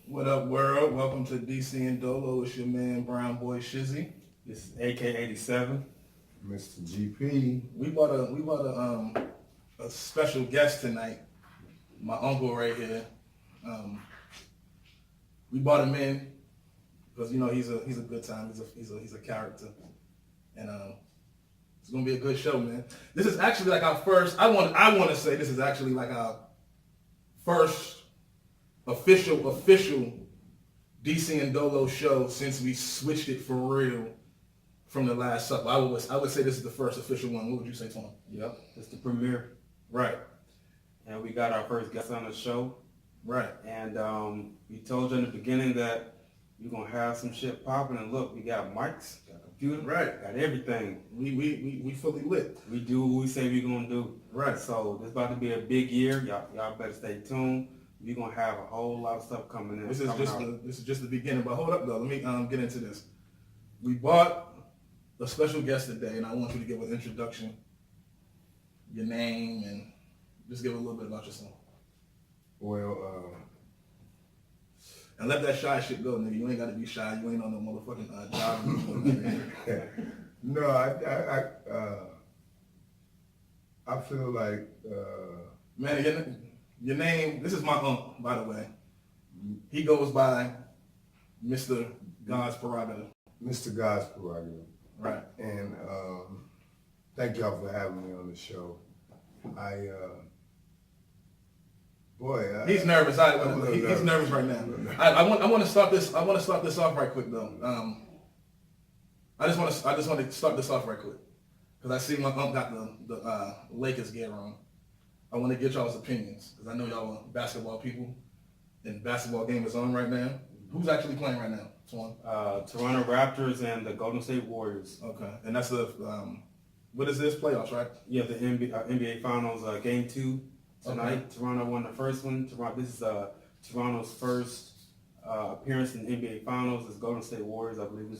What up, world? Welcome to DCNDolo. It's your man, Brown Boy Shizzy. This is AK-87. Mr. GP. We bought a special guest tonight. My uncle right here. We brought him in because he's a good time. He's a character, and it's gonna be a good show, man. This is actually like our first. I want to say this is actually like our first official DCNDolo show since we switched it for real from the Last Supper. I would say this is the first official one. What would you say, Tom? Yep, it's the premiere. Right. And we got our first guest on the show. Right. And we told you in the beginning that we're going to have some shit popping. And look, we got mics, got computer, Right. got everything. We fully lit. We do what we say we're going to do. Right. So this is about to be a big year. Y'all better stay tuned. We're going to have a whole lot of stuff coming in. This is just the beginning. But hold up, though. Let me get into this. We bought a special guest today, and I want you to give an introduction, your name, and just give a little bit about yourself. Well, And let that shy shit go, nigga. You ain't got to be shy. You ain't on no motherfucking job. no, I feel like, Man, your name, this is my uncle, by the way. He goes by Mr. God's Prerogative. Mr. God's Prerogative. Right. And thank y'all for having me on the show. He's nervous. He's nervous right now. I want to start this. I want to start this off right quick though. I just want to start this off right quick because I see my uncle got the Lakers gear on. I want to get y'all's opinions because I know y'all are basketball people, and basketball game is on right now. Who's actually playing right now? Swan? Toronto Raptors and the Golden State Warriors. Okay, and that's the what is this, playoffs, right? Yeah, the NBA Finals, Game 2 tonight. Okay. Toronto won the first one. This is Toronto's first appearance in the NBA Finals. It's Golden State Warriors. I believe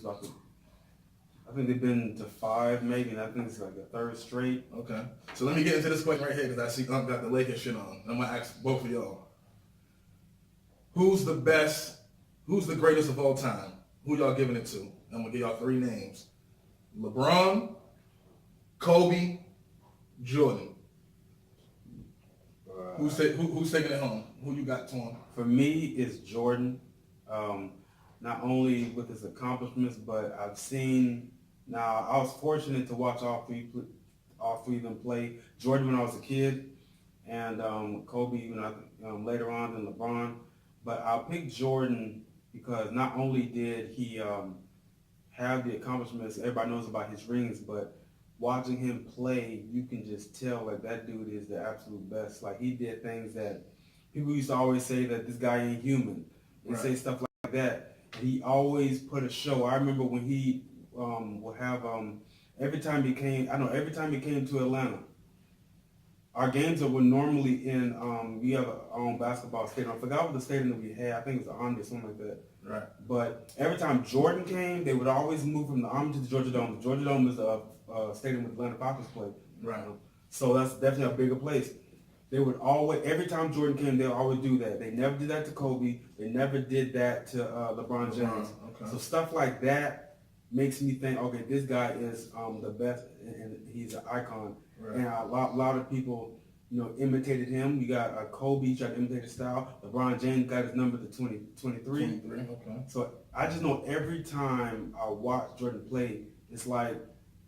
I think they've been to 5 maybe, and I think it's like the 3rd straight. Okay, so let me get into this question right here because I see Unc got the Lakers shit on. I'm gonna ask both of y'all. Who's the best? Who's the greatest of all time? Who y'all giving it to? I'm gonna give y'all 3 names: LeBron, Kobe, Jordan. Who's taking it home? Who you got, Tom? For me, it's Jordan. Not only with his accomplishments, but I've seen. Now, I was fortunate to watch all three of them play. Jordan when I was a kid, and Kobe later on than LeBron. But I'll pick Jordan because not only did he have the accomplishments, everybody knows about his rings, but watching him play, you can just tell like that dude is the absolute best. Like he did things that people used to always say that this guy ain't human. They say stuff like that. And he always put a show. I remember when he would have every time he came to Atlanta, our games were normally in we have our own basketball stadium. I forgot what the stadium that we had. I think it was the Omni or something like that. Right. But every time Jordan came, they would always move from the Omni to the Georgia Dome. The Georgia Dome is a stadium with Atlanta Falcons play. Right. So that's definitely a bigger place. They would always, every time Jordan came, they would always do that. They never did that to Kobe. They never did that to LeBron James. Okay. So stuff like that makes me think, okay, this guy is the best, and he's an icon. Right. And a lot of people, imitated him. You got Kobe tried to imitate his style. LeBron James got his number to 23. 23. Okay. So I just know every time I watch Jordan play, it's like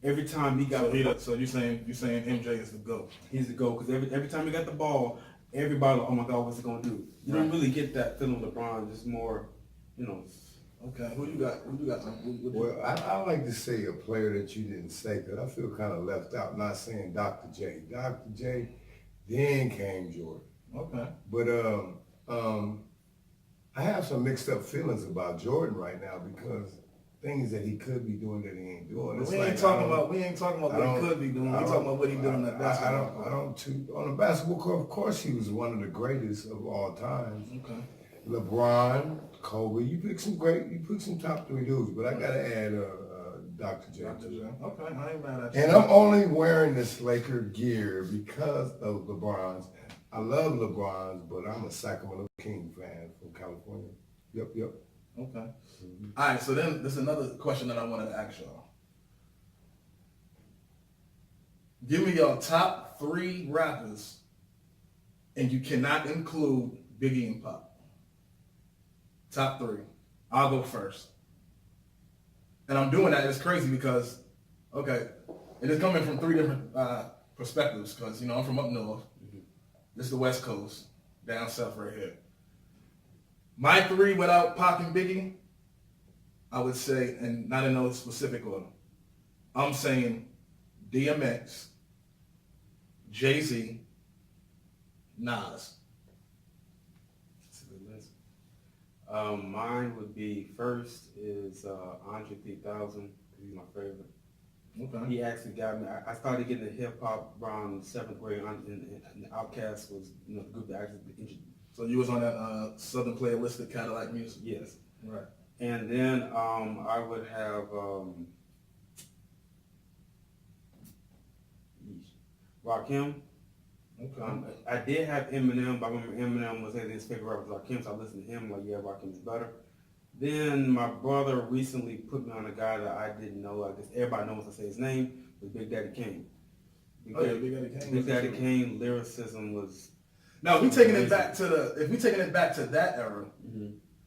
every time he got So you saying MJ is the GOAT? he's the GOAT because every time he got the ball, everybody like, oh my God, what's he gonna do? You don't really get that feeling with LeBron. Just more, Okay. Who you got? well, I like to say a player that you didn't say because I feel kind of left out. Not saying Dr. J. Dr. J. Then came Jordan. Okay. But I have some mixed up feelings about Jordan right now because things that he could be doing that he ain't doing. We ain't talking about what he could be doing. We talking about what he doing that basketball. On the basketball court, of course, he was one of the greatest of all time. Okay. LeBron, Kobe, you pick some top 3 dudes, but I gotta add Dr. J. Dr. J. Okay, I ain't mad at you. And I'm only wearing this Laker gear because of LeBron's. I love LeBron's, but I'm a Sacramento King fan from California. Yep. Okay. All right, so then there's another question that I wanted to ask y'all. Give me your top 3 rappers, and you cannot include Biggie and Pop. Top 3. I'll go first. And I'm doing that, it's crazy because, okay, and it's coming from 3 different perspectives because, I'm from up north. This is the West Coast, down south right here. My 3 without Pac and Biggie, I would say, and not in no specific order, I'm saying DMX, Jay-Z, Nas. That's a good list. Mine would be first is Andre 3000. He's my favorite. Okay. He actually got me. I started getting into hip hop around 7th grade, and Outkast was the group that actually introduced. So you was on that Southern Playalistic Cadillac music? Yes. Right. And then I would have Rakim. Okay. I did have Eminem, but I remember Eminem was his favorite rapper was Rakim, so I listened to him like, yeah, Rakim is better. Then my brother recently put me on a guy that I didn't know. I guess everybody knows to say his name, was Big Daddy Kane. Big Daddy Kane. Big Daddy Kane lyricism was. Now, if we taking it back to that era,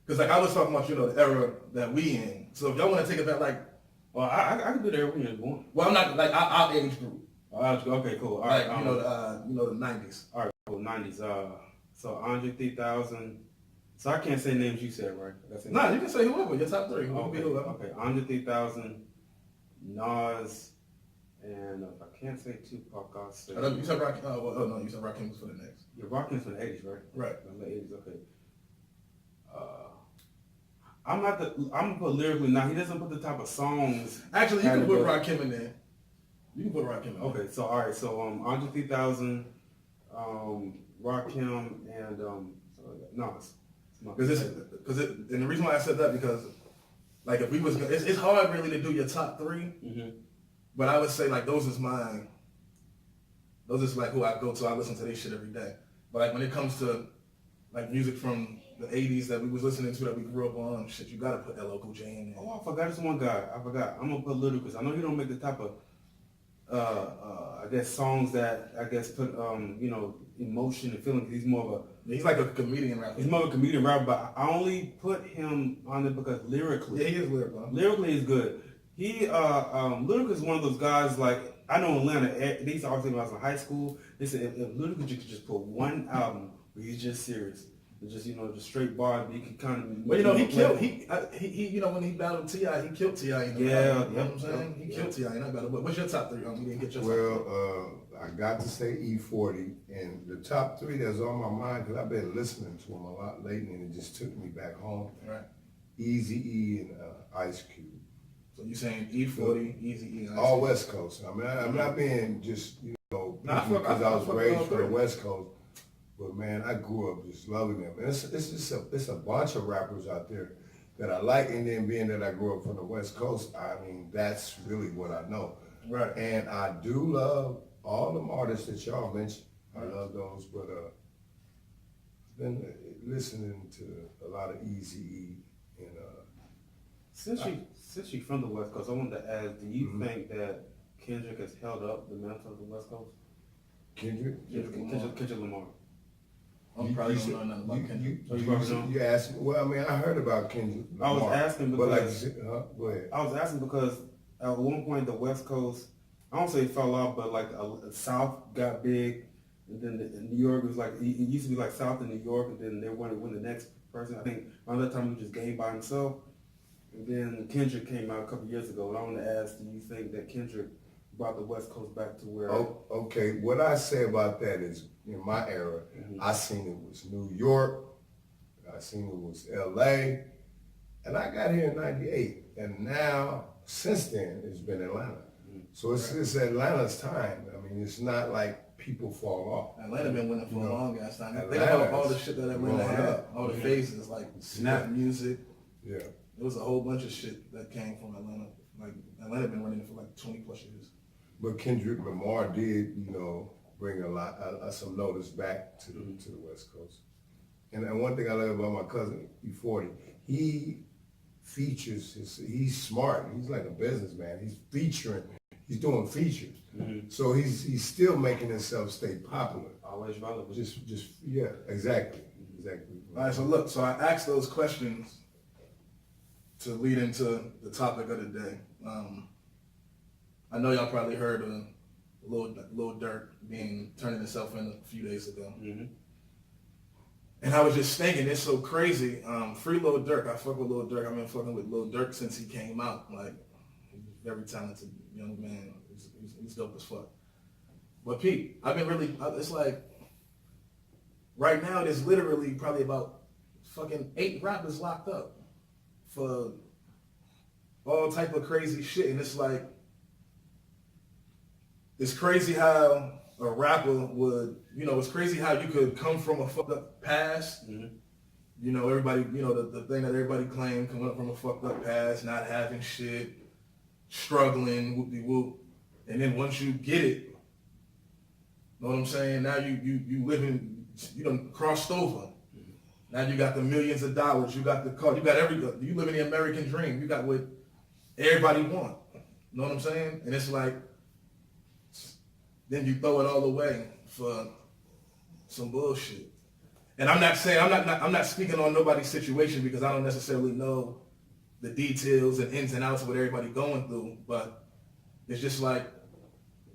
because like I was talking about, the era that we in. So if y'all want to take it back, like, Well, I could do that every year one. well, I'm not like our age group, Okay, cool. All right, like the 90s. all right, cool. 90s. So Andre 3000. So I can't say names you said, right? Nah, you can say whoever. Your top 3. Okay. Andre 3000, Nas, and if I can't say Tupac, I'll say. You said Rakim. No, you said Rakim was for the next. You're Rocking's from the 80s, right? Right. The late 80s, okay. I'm gonna put lyrically now. He doesn't put the type of songs. Actually, you can put Rakim in there. You can put Rakim in there. Okay, so all right, so Andre 3000, Rakim, and Nas. And the reason why I said that because, like, if we was, it's hard really to do your top 3, but I would say like those is mine. Those is like who I go to. I listen to their shit every day. But like when it comes to like music from the 80s that we was listening to that we grew up on, shit, you gotta put LL Cool J in there. Oh, I forgot this one guy. I forgot. I'm gonna put Ludacris. I know he don't make the type of, I guess songs that I guess put emotion and feeling. He's more of a. He's like a comedian rapper. He's more of a comedian rapper, but I only put him on it because lyrically. Yeah, he is lyrical. Lyrically is good. He Ludacris is one of those guys like I know in Atlanta. They used to always say when I was in high school. They said if Ludacris could just put one album where he's just serious. Just just straight bars, but he could kind of. Well, he killed he when he battled T.I., he killed T.I. in the battle. You know what I'm saying? He killed T.I. in that battle. But what's your top 3? You didn't get your top 3. Well, I got to say E40, and the top 3 that's on my mind because I've been listening to him a lot lately, and it just took me back home. Right. Eazy-E and Ice Cube. So you saying E40, Eazy-E, and Ice All Cube. West Coast. I mean, I'm not being just because I I was fuck raised all from the three. West Coast. But man, I grew up just loving them. And it's a bunch of rappers out there that I like, and then being that I grew up from the West Coast, I mean, that's really what I know. Right. And I do love all them artists that y'all mentioned. I love those, but I've been listening to a lot of Eazy-E and Since you're from the West Coast, I wanted to ask: do you think that Kendrick has held up the mantle of the West Coast? Kendrick. Kendrick Lamar. I'm probably don't know nothing about Kendrick. You asked me. Well, I mean, I heard about Kendrick I was Lamar, asking but because go ahead. I was asking because at one point the West Coast, I don't say it fell off, but like the South got big, and then New York was like it used to be like South and New York, and then they wanted to win the next person. I think around that time he was just game by himself, and then Kendrick came out a couple years ago, and I want to ask: do you think that Kendrick brought the West Coast back to where? Oh, okay. What I say about that is, in my era, I seen it was New York, I seen it was L.A., and I got here in '98, and now since then it's been Atlanta. So it's Atlanta's time. I mean, it's not like people fall off. Atlanta been winning for a long ass time. Think Atlanta about all the shit that Atlanta had, all the phases, like snap music. Yeah. There was a whole bunch of shit that came from Atlanta. Like Atlanta been running for like 20 plus years. But Kendrick Lamar did, bring some notice back to the West Coast. And one thing I love about my cousin, E40, he features he's smart. He's like a businessman. He's doing features. So he's still making himself stay popular. Always relevant. Just yeah, exactly. All right, so look, so I asked those questions to lead into the topic of the day. I know y'all probably heard of Lil Durk turning himself in a few days ago. And I was just thinking, it's so crazy. Free Lil Durk. I fuck with Lil Durk. I've been fucking with Lil Durk since he came out. Like, he's a very talented young man. He's dope as fuck. But Pete, it's like, right now there's literally probably about fucking 8 rappers locked up for all type of crazy shit. And it's like, it's crazy how a rapper would, it's crazy how you could come from a fucked up past. Everybody, the thing that everybody claimed, coming up from a fucked up past, not having shit, struggling, whoop-de-whoop. And then once you get it, know what I'm saying? Now you living, you done crossed over. Now you got the millions of dollars, you got the car, you live in the American dream. You got what everybody want. Know what I'm saying? And it's like, then you throw it all away for some bullshit. And I'm not speaking on nobody's situation because I don't necessarily know the details and ins and outs of what everybody going through. But it's just like,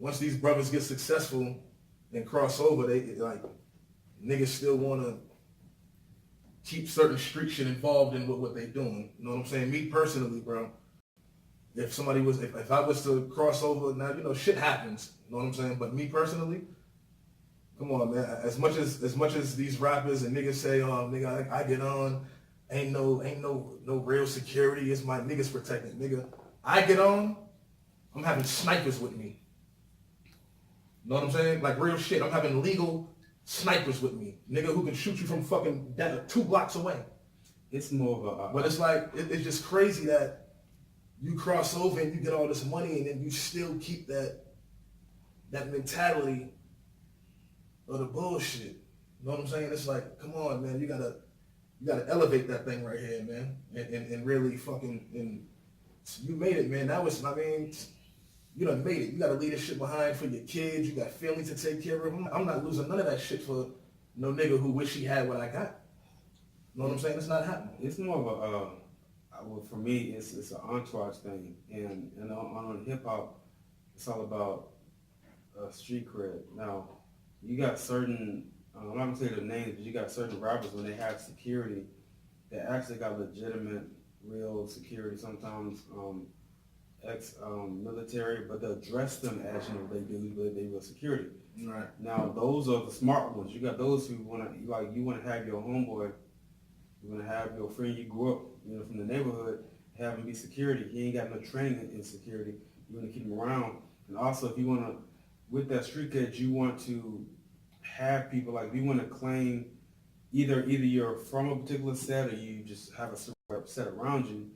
once these brothers get successful and cross over, they like, niggas still want to keep certain street shit involved in what they doing. You know what I'm saying? Me personally, bro, if I was to cross over, now, shit happens. You know what I'm saying? But me personally, come on, man. As much as these rappers and niggas say, oh, nigga, I get on, ain't no real security. It's my niggas protecting, nigga. I get on, I'm having snipers with me. You know what I'm saying? Like real shit. I'm having legal snipers with me, nigga, who can shoot you from fucking 2 blocks away. It's more of a... But it's like, it's just crazy that you cross over and you get all this money and then you still keep that mentality of the bullshit. You know what I'm saying? It's like, come on, man, you gotta elevate that thing right here, man, and really fucking, and you made it, man. You done made it. You got to leave this shit behind for your kids. You got family to take care of. I'm not losing none of that shit for no nigga who wish he had what I got. You know what I'm saying? It's not happening. It's more of for me, it's an entourage thing. And on hip hop, it's all about street cred. Now, you got certain, I'm not going to say their names, but you got certain rappers when they have security that actually got legitimate, real security. Sometimes ex-military, but they'll dress them as they were security. Right. Now those are the smart ones. You got those who want to have your homeboy, you want to have your friend you grew up, from the neighborhood, have him be security. He ain't got no training in security. You want to keep him around, and also if you want to, with that street cred, you want to have people like, you want to claim either you're from a particular set or you just have a set around you.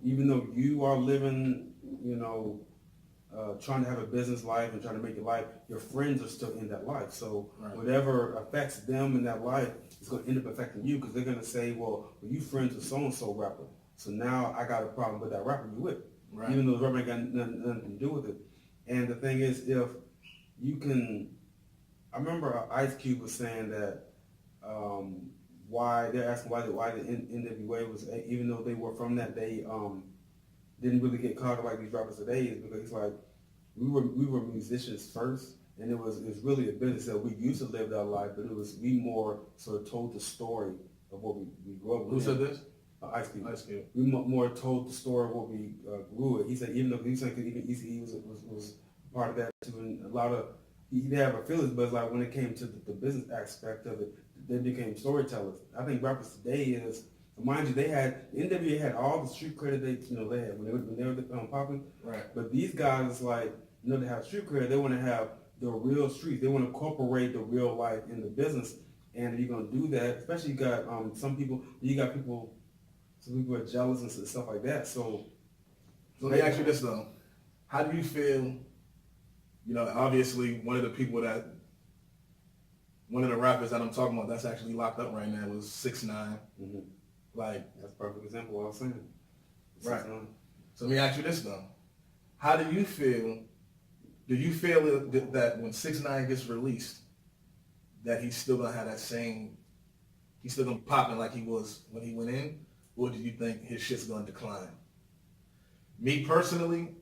Even though you are living, trying to have a business life and trying to make your life, your friends are still in that life. So whatever affects them in that life is going to end up affecting you because they're going to say, well, you friends with so-and-so rapper. So now I got a problem with that rapper you with. Right. Even though the rapper ain't got nothing to do with it. And the thing is, if you can, I remember Ice Cube was saying that they're asking why the NWA was, even though they were from that, they didn't really get caught like these rappers today, is because it's like we were musicians first, and it was really a business that we used to live our life, but we more sort of told the story of what we grew up with. Who said this? Ice Cube. Ice Cube. We more told the story of what we grew with. He said even though even Easy was part of that too, and a lot of he did have a feelings, but it's like when it came to the business aspect of it, they became storytellers. I think rappers today is, mind you, NWA had all the street credit they had when they were popular. Right. But these guys, they have street credit, they want to have the real streets. They want to incorporate the real life in the business. And if you're going to do that, especially you got some people are jealous and stuff like that. So let me ask you this though. How do you feel, obviously one of the rappers that I'm talking about that's actually locked up right now was 6ix9ine. Like, that's a perfect example of what I was saying. right. So let me ask you this though. How do you feel? Do you feel that when 6ix9ine gets released, that he's still gonna have that same, he's still gonna be popping like he was when he went in, or do you think his shit's gonna decline? Me personally,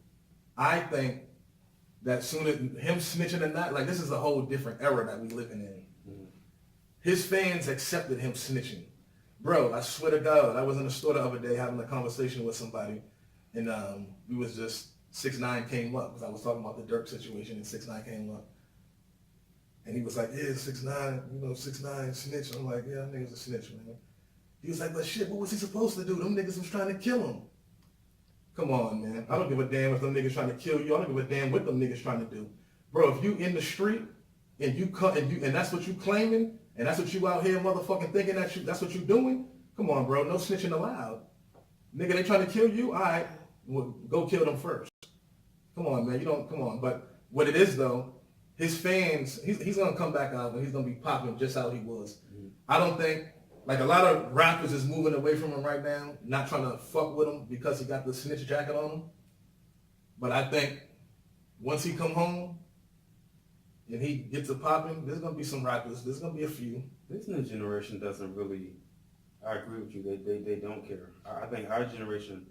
I think that sooner him snitching or not, like this is a whole different era that we living in. His fans accepted him snitching. Bro, I swear to God, I was in the store the other day having a conversation with somebody, and we was just, 6ix9ine came up, because I was talking about the Dirk situation, and 6ix9ine came up. And he was like, yeah, 6ix9ine, 6ix9ine snitch. I'm like, yeah, that nigga's a snitch, man. He was like, but shit, what was he supposed to do? Them niggas was trying to kill him. Come on, man. I don't give a damn if them niggas trying to kill you. I don't give a damn what them niggas trying to do. Bro, if you in the street, and you come, and that's what you claiming, and that's what you out here motherfucking thinking that's what you doing, come on, bro, no snitching allowed. Nigga, they trying to kill you? All right, well, go kill them first. Come on, man, come on. But what it is, though, his fans, he's going to come back out and he's going to be popping just how he was. I don't think, like a lot of rappers is moving away from him right now, not trying to fuck with him because he got the snitch jacket on him. But I think once he come home and he gets to popping, there's going to be some rappers, there's going to be a few. This new generation doesn't really, I agree with you, they don't care. I think our generation,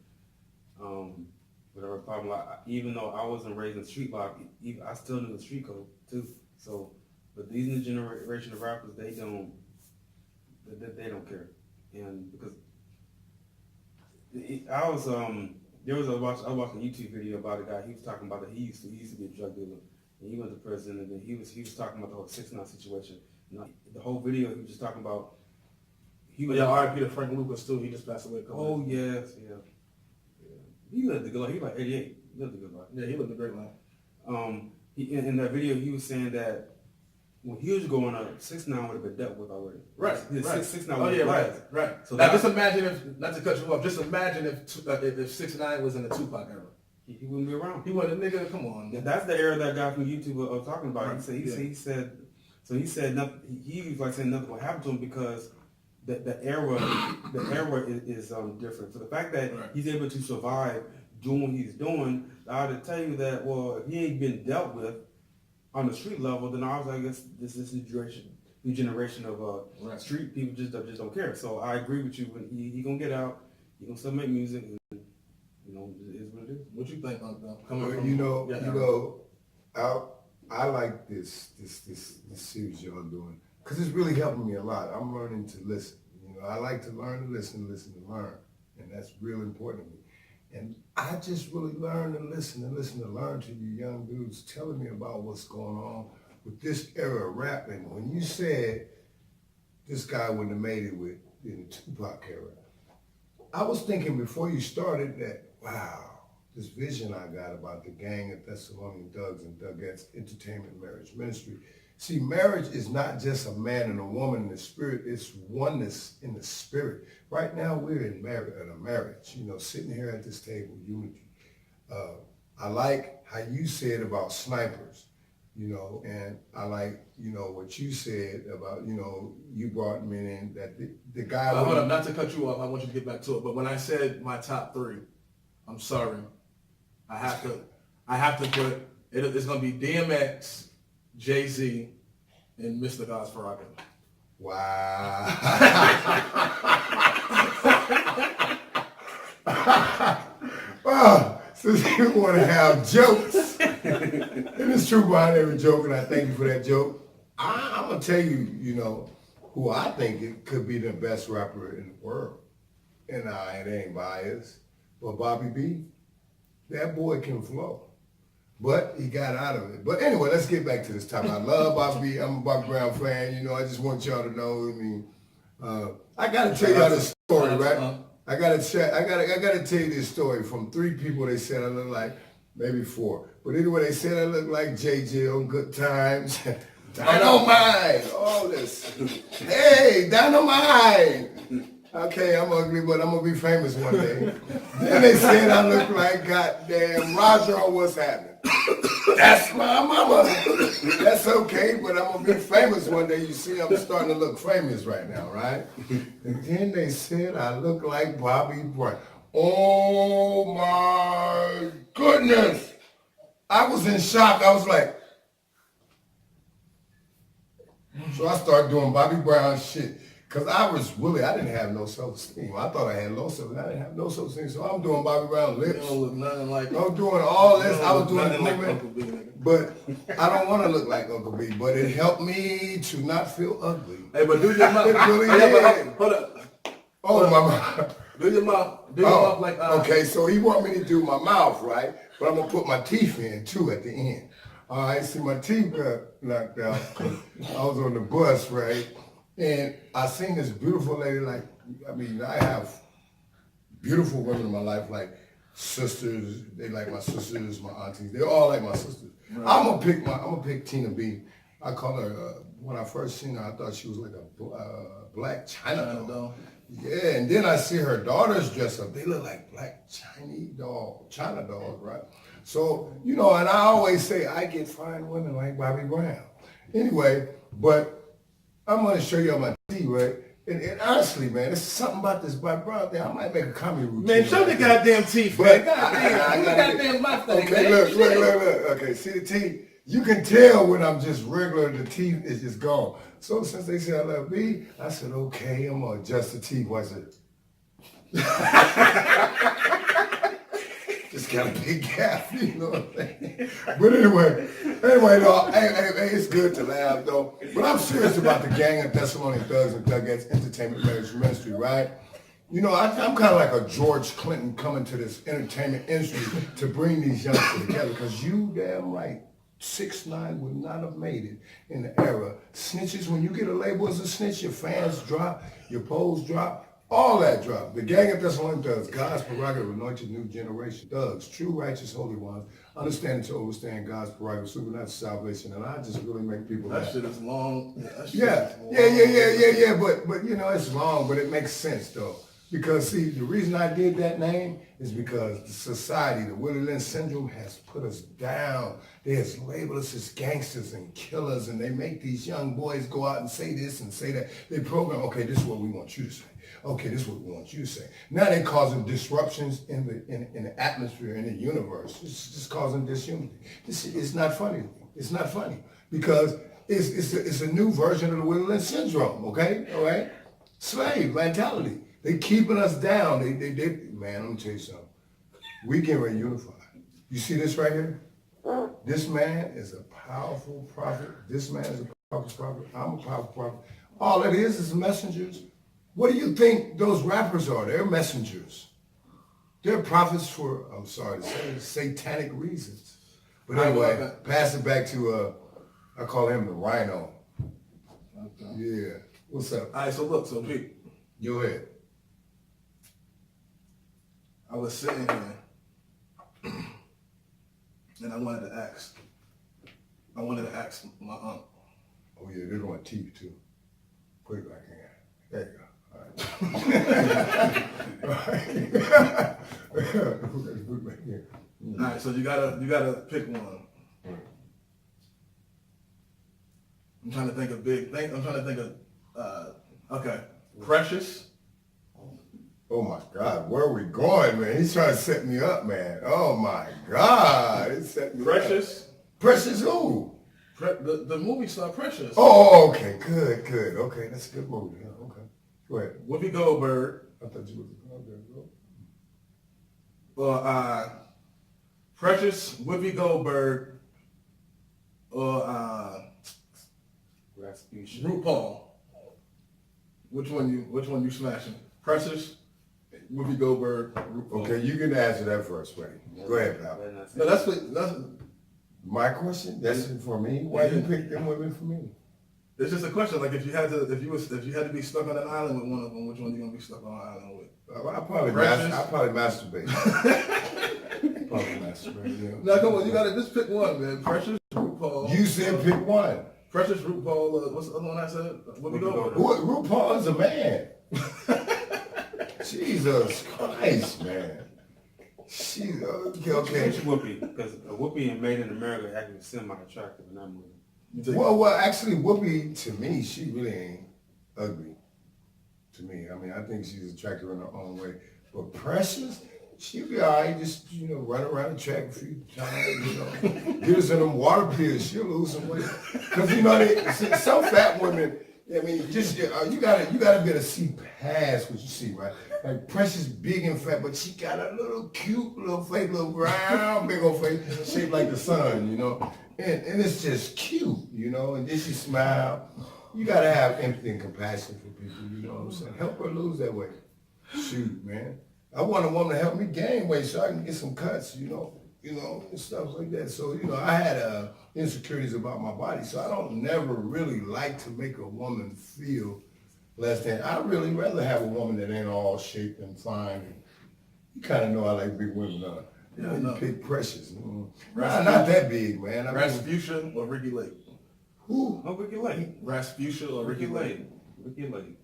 whatever problem, even though I wasn't raised in street block, I still knew the street code too. So, but these new generation of rappers, they don't care. And because I was watching a YouTube video about a guy. He was talking about that he used to be a drug dealer, and he went to prison, and then he was talking about the whole 6ix9ine situation. The whole video he was just talking about. R.I.P. to Frank Lucas too. He just passed away. Oh yes, yeah. He lived a good life. He was like 88. He lived a good life. Yeah, he lived a great life. In that video, he was saying that when he was growing up, 6ix9ine would have been dealt with already. Right. 6ix9ine. Oh yeah, right. So now just imagine if, not to cut you off, just imagine if 6ix9ine was in the Tupac era. He wouldn't be around. He wasn't a nigga. Come on. That's the era that guy from YouTube was talking about. Right. He said nothing. He was like saying nothing would happen to him because the era is different. So the fact that he's able to survive doing what he's doing, I ought to tell you that, well, if he ain't been dealt with on the street level, then I was like, this new generation of street people just don't care. So I agree with you. When he gonna get out, he gonna still make music, and it is what it is. What you think, I like this series y'all doing because it's really helping me a lot. I'm learning to listen. I like to learn to listen to learn, and that's real important to me. And I just really learn to listen to learn to you young dudes telling me about what's going on with this era of rap. And when you said this guy wouldn't have made it in the Tupac era, I was thinking before you started that, wow, this vision I got about the gang of Thessalonian Thugs and Thugettes Entertainment Marriage Ministry. See, marriage is not just a man and a woman in the spirit, it's oneness in the spirit. Right now, we're in a marriage, sitting here at this table, unity. I like how you said about snipers, and I like, what you said about, you brought men in, that the guy... hold up, not to cut you off, I want you to get back to it, but when I said my top three, I'm sorry, I have to put, it's going to be DMX, Jay-Z, and Mr. God's Prerogative. Wow. Well, since you want to have jokes, and it's true behind every joke, and I thank you for that joke, I'm going to tell you, who I think it could be the best rapper in the world. And it ain't biased, but Bobby B, that boy can flow. But he got out of it. But anyway, let's get back to this topic. I love Bobby B. I'm a Bobby Brown fan. I just want y'all to know. I got to tell y'all this story, right? I got to tell you this story from 3 people. They said I look like, maybe 4. But anyway, they said I look like JJ on Good Times. Dynamite, all this. Hey, Dynamite. Okay, I'm ugly, but I'm gonna be famous one day. Then they said I look like goddamn Roger on What's Happening. That's my mama. That's okay, but I'm gonna be famous one day. You see, I'm starting to look famous right now, right? And then they said I look like Bobby Brown. Oh my goodness! I was in shock. I was like, so I started doing Bobby Brown shit. Cause I didn't have no self-esteem. I thought I had low self-esteem. I didn't have no self-esteem. So I'm doing Bobby Brown lips. You don't look nothing like I'm doing all this. I was doing nothing like movement. Uncle B, nigga. But I don't want to look like Uncle B. But it helped me to not feel ugly. Hey, but do your mouth. It really did. Hold up. Oh, my mouth. Do your mouth. Do your mouth like. Okay, so he want me to do my mouth, right? But I'm going to put my teeth in, too, at the end. All right, see, my teeth got knocked out. I was on the bus, right? And I seen this beautiful lady, I have beautiful women in my life, like sisters. They like my sisters, my aunties. They're all like my sisters. Right. I'm gonna pick Tina B. I call her, when I first seen her, I thought she was like a black China doll. Yeah, and then I see her daughters dress up. They look like black China dolls, right? So, and I always say I get fine women like Bobby Brown. Anyway, but I'm going to show you my teeth, right? And honestly, man, there's something about this Bobby Brown thing. I might make a comedy routine. Man, show the goddamn teeth, man. Goddamn. Goddamn my thing, okay, man. Look. Okay, see the teeth? You can tell when I'm just regular, the teeth is just gone. So since they said I love B, I said, okay, I'm going to adjust the teeth. Watch it. Just got a big gap, you know what I'm saying? But anyway, though, hey, it's good to laugh, though. But I'm serious about the gang of Thessalonian Thugs and Thugettes Entertainment Ministry, right? I'm kind of like a George Clinton coming to this entertainment industry to bring these youngsters together, because you damn right, 6ix9ine would not have made it in the era. Snitches, when you get a label as a snitch, your fans drop, your polls drop, all that drop. The gang of Thessalonian Thugs, God's prerogative, anointed new generation. Thugs, true, righteous, holy ones, understanding to overstand God's prerogative, supernatural salvation. And I just really make people That laugh. shit is long. Yeah. But it's long, but it makes sense though. Because see, the reason I did that name is because the society, the Willie Lynch syndrome, has put us down. They has labeled us as gangsters and killers, and they make these young boys go out and say this and say that. They program, okay, this is what we want you to say. Okay, this is what we want you to say. Now they're causing disruptions in the atmosphere, in the universe. It's just causing disunity. It's not funny. It's not funny because it's a new version of the Willie Lynch syndrome. Okay, all right. Slave mentality. They keeping us down. They man. Let me tell you something. We getting ready to unify. You see this right here? This man is a powerful prophet. This man is a powerful prophet. I'm a powerful prophet. All it is messengers. What do you think those rappers are? They're messengers. They're prophets for, I'm sorry to say, satanic reasons. But anyway, pass it back to, I call him the Rhino. Okay. Yeah. What's up? All right, so look, Pete. Go ahead. I was sitting here, and I wanted to ask my aunt. Oh yeah, they're going teeth too. Put it back in. There you go. All right, so you gotta pick one. I'm trying to think of okay, Precious. Oh my God, where are we going, man? He's trying to set me up, man. Oh my God, he set me Precious. Up. Precious who? The movie star Precious. Oh, okay, good. Okay, that's a good movie. Yeah, okay, go ahead. Whoopi Goldberg. I thought you was okay. Or Precious, Whoopi Goldberg, or RuPaul. Which one you smashing? Precious, Whoopi Goldberg, RuPaul. Okay, you can answer that first, buddy. Go ahead, pal. No, that's my question. That's for me. Why you pick them women for me? It's just a question. Like if you had to be stuck on an island with one of them, which one are you gonna be stuck on an island with? I'll probably masturbate. Probably masturbate. Yeah. No, come on, you gotta just pick one, man. Precious, RuPaul. You said pick one. Precious, RuPaul. What's the other one I said? Whoopi Goldberg. RuPaul is a man. Jesus Christ, man. She okay. Whoopi, because Whoopi and Made in America actually semi-attractive in that movie. Well, actually, Whoopi, to me, she really ain't ugly. To me, I mean, I think she's attractive in her own way. But Precious, she'll be all right, just, run around the track a few times, get us in them water pills, she'll lose some weight. Because, some fat women, I mean, just, you gotta be able to see past what you see, right? Like Precious big and fat, but she got a little cute little face, little brown, big old face, shaped like the sun, And it's just cute, and then she smile. You gotta have empathy and compassion for people, you know what I'm saying? Help her lose that weight. Shoot, man. I want a woman to help me gain weight so I can get some cuts, and stuff like that. So, I had insecurities about my body, so I don't never really like to make a woman feel less than. I'd really rather have a woman that ain't all shaped and fine. You kind of know I like big women, you pick Precious. Not that big, man. Rasputia or Ricky Lake? Who? Oh, Ricky Lake. Rasputia or Ricky Lake? Ricky Lake.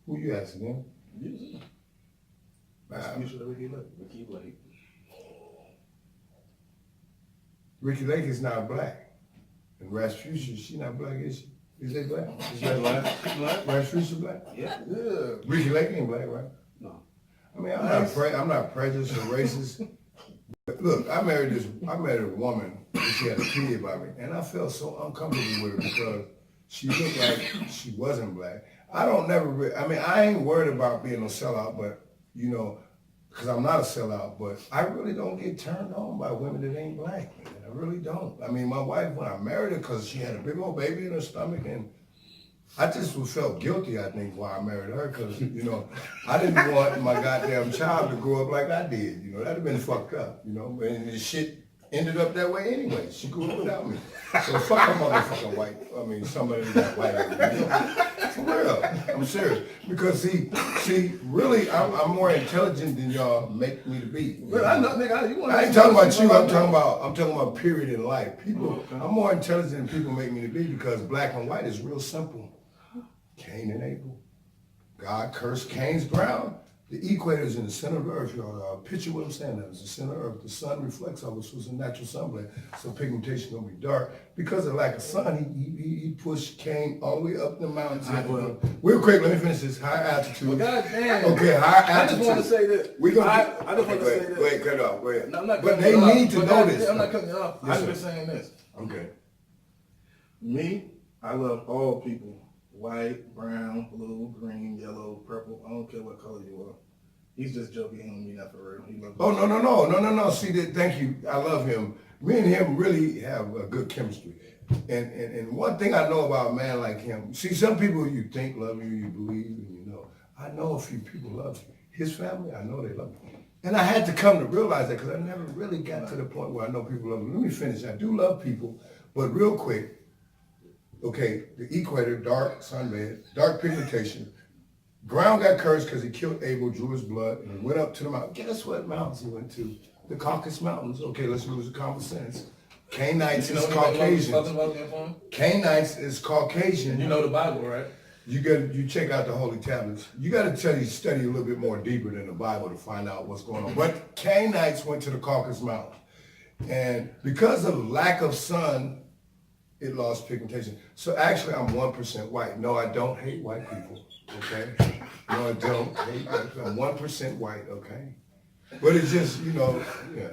Who you asking him? Yeah. Rasputia or Ricky Lake? Ricky Lake. Ricky Lake is not black. And Rasputia, she not black, is she? Is they black? Is that Black. Rasputia black? Yeah. Ricky Lake ain't black, right? No. I mean, I'm not prejudiced or racist. But look, I married a woman and she had a kid by me, and I felt so uncomfortable with her because she looked like she wasn't black. I ain't worried about being a sellout, but because I'm not a sellout, but I really don't get turned on by women that ain't black, man. I really don't. I mean, my wife, when I married her, because she had a big old baby in her stomach, and I just felt guilty, I think, why I married her, because, I didn't want my goddamn child to grow up like I did. That'd have been fucked up, and the shit ended up that way anyway. She grew up without me. So fuck a motherfucking white, somebody that white. For real, I'm serious. Because see, really, I'm more intelligent than y'all make me to be. Well, I know, nigga, I ain't talking about you. I'm talking about period in life. People, I'm more intelligent than people make me to be because black and white is real simple. Cain and Abel. God cursed Cain's ground. The equator is in the center of the earth, y'all. Picture what I'm saying now. It's the center of the earth. The sun reflects off it, so it's a natural sunblade. So pigmentation gonna be dark. Because of lack of sun, he pushed Cain all the way up the mountains. Real quick, let me finish this. High altitude. Well, God damn. Okay, high altitude. I just want to say that. I just want to say that. Wait, cut it off. Go ahead. No, I'm not but cutting they you off. need to know this. I'm not cutting you off. Yes, I'm just saying this. Okay. Me, I love all people. White, brown, blue, green, yellow, purple. I don't care what color you are. He's just joking. He don't mean that for real. He loves No. See, thank you. I love him. Me and him really have a good chemistry. And one thing I know about a man like him, see, some people you think love you, you believe, and I know a few people love you. His family, I know they love you. And I had to come to realize that because I never really got to the point where I know people love me. Let me finish. I do love people, but real quick, okay, the equator, dark sunbed, dark pigmentation. Ground got cursed because he killed Abel, drew his blood, and he went up to the mountain. Guess what mountains he went to? The Caucasus Mountains. Okay, let's use the common sense. Canaanites is Caucasians. Canaanites is Caucasian. You know the Bible, right? You check out the Holy Tablets. You got to study a little bit more deeper than the Bible to find out what's going on. But Canaanites went to the Caucasus Mountains. And because of lack of sun, it lost pigmentation. So actually, I'm 1% white. No, I don't hate white people. Okay? No, I don't hate white people. I'm 1% white. Okay? But it's just, yeah.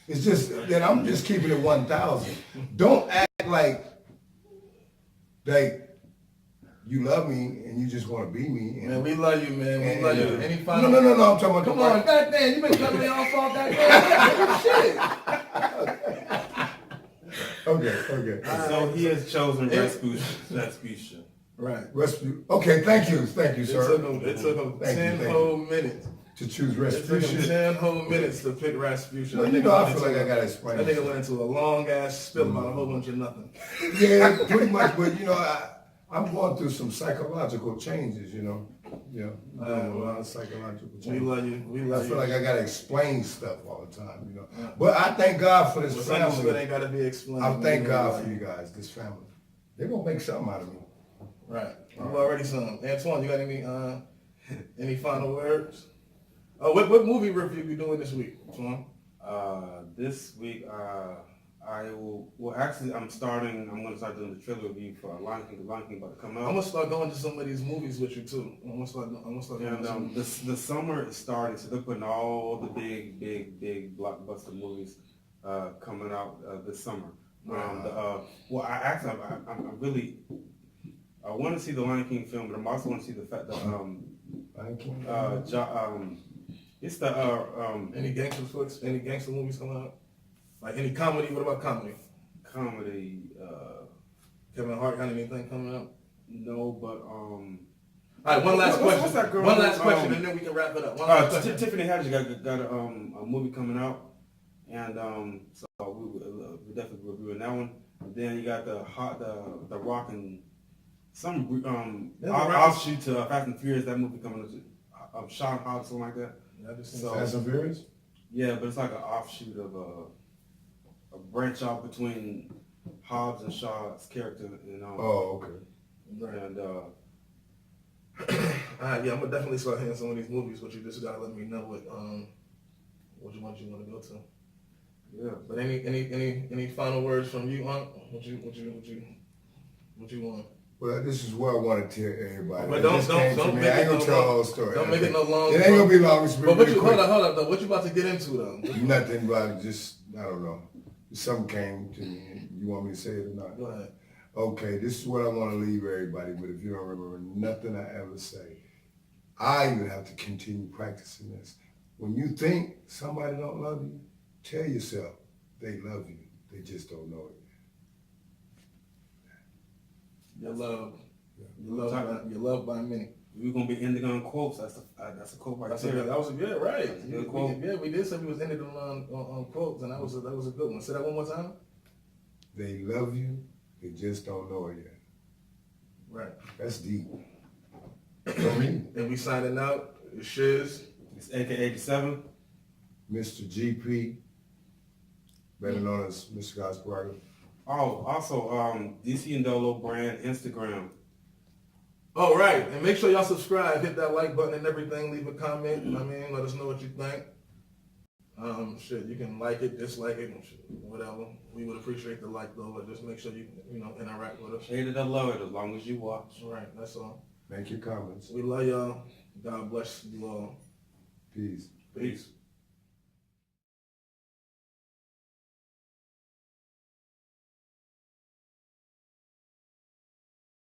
It's just that I'm just keeping it 1,000. Don't act like you love me and you just want to be me. Man, we love you, man. We love you. Any final? No. I'm talking about. Come on, goddamn, you been cutting me off all goddamn shit. Okay. So he has chosen Rasputia. Right. Okay, thank you, sir. It took him 10 whole minutes to choose It took him Rasputia. 10 whole minutes to pick Rasputia. I feel like I gotta explain. That nigga went into a long ass spill about a whole bunch of nothing. Yeah, pretty much. But I'm going through some psychological changes. Yeah, a lot of psychological changes. We love you. I feel like I gotta explain stuff all the time. But I thank God for this family. But ain't gotta be explained. I thank God for you guys, this family. They're gonna make something out of me. Right. You've already some. Antoine, you got any Any final words? What movie review you doing this week, Twan? This week, I will. Well, actually, I'm going to start doing the trailer review for Lion King. The Lion King about to come out. I'm gonna start going to some of these movies with you too. I'm gonna start going. And the summer is starting, so they're putting all the big blockbuster movies coming out this summer. Well, I want to see the Lion King film, but I'm also want to see the fact that Lion King. it's the Any gangster flicks? Any gangster movies coming out? Like any comedy? What about comedy? comedy. Kevin Hart got anything coming up? No, but All right, one last question. what's that girl One name? last question, and then we can wrap it up. One last question. Tiffany Haddish got a movie coming out, and so we definitely reviewing that one. And then you got the Rock and some offshoot to Fast and Furious. That movie coming up, Sean Hobbs, something like that. Yeah, I just seen So- Fast and Furious? Yeah, but it's like an offshoot of a branch out between Hobbs and Shaw's character, you know. Oh, okay. Right. And All right, yeah, I'm gonna definitely start hitting some of these movies, but you just gotta let me know what you want to go to. yeah, But any final words from you, Unc? What you want? Well, this is what I want to tell everybody. But It don't just came to me. make I it ain't gonna no tell the long. whole story. Don't make it no long. It ain't gonna be long. It's But really what you quick. hold up though? What you about to get into though? Nothing, but just I don't know. Something came to me. You want me to say it or not? Go ahead. Okay, this is what I want to leave everybody with. If you don't remember nothing I ever say, I even have to continue practicing this. When you think somebody don't love you, tell yourself they love you. They just don't know it. You're loved. You're loved by many. we're gonna be ending on quotes. That's a quote right That there. was a good, right? That's a good quote. Yeah, we did say we was ending on quotes, and that was a good one. Say that one more time. They love you. They just don't know it yet. Right. That's deep. For me, And we signing out. It's Shiz. It's AK-87. Mr. GP, better known as Mr. Gospel. Oh, also DCNDolo brand Instagram. All right, and make sure y'all subscribe, hit that like button and everything. Leave a comment. Let us know what you think. You can like it, dislike it, whatever. We would appreciate the like though, but just make sure you interact with us. Hate it or love it, as long as you watch. All right, that's all. Make your comments. We love y'all. God bless you all. Peace. Peace.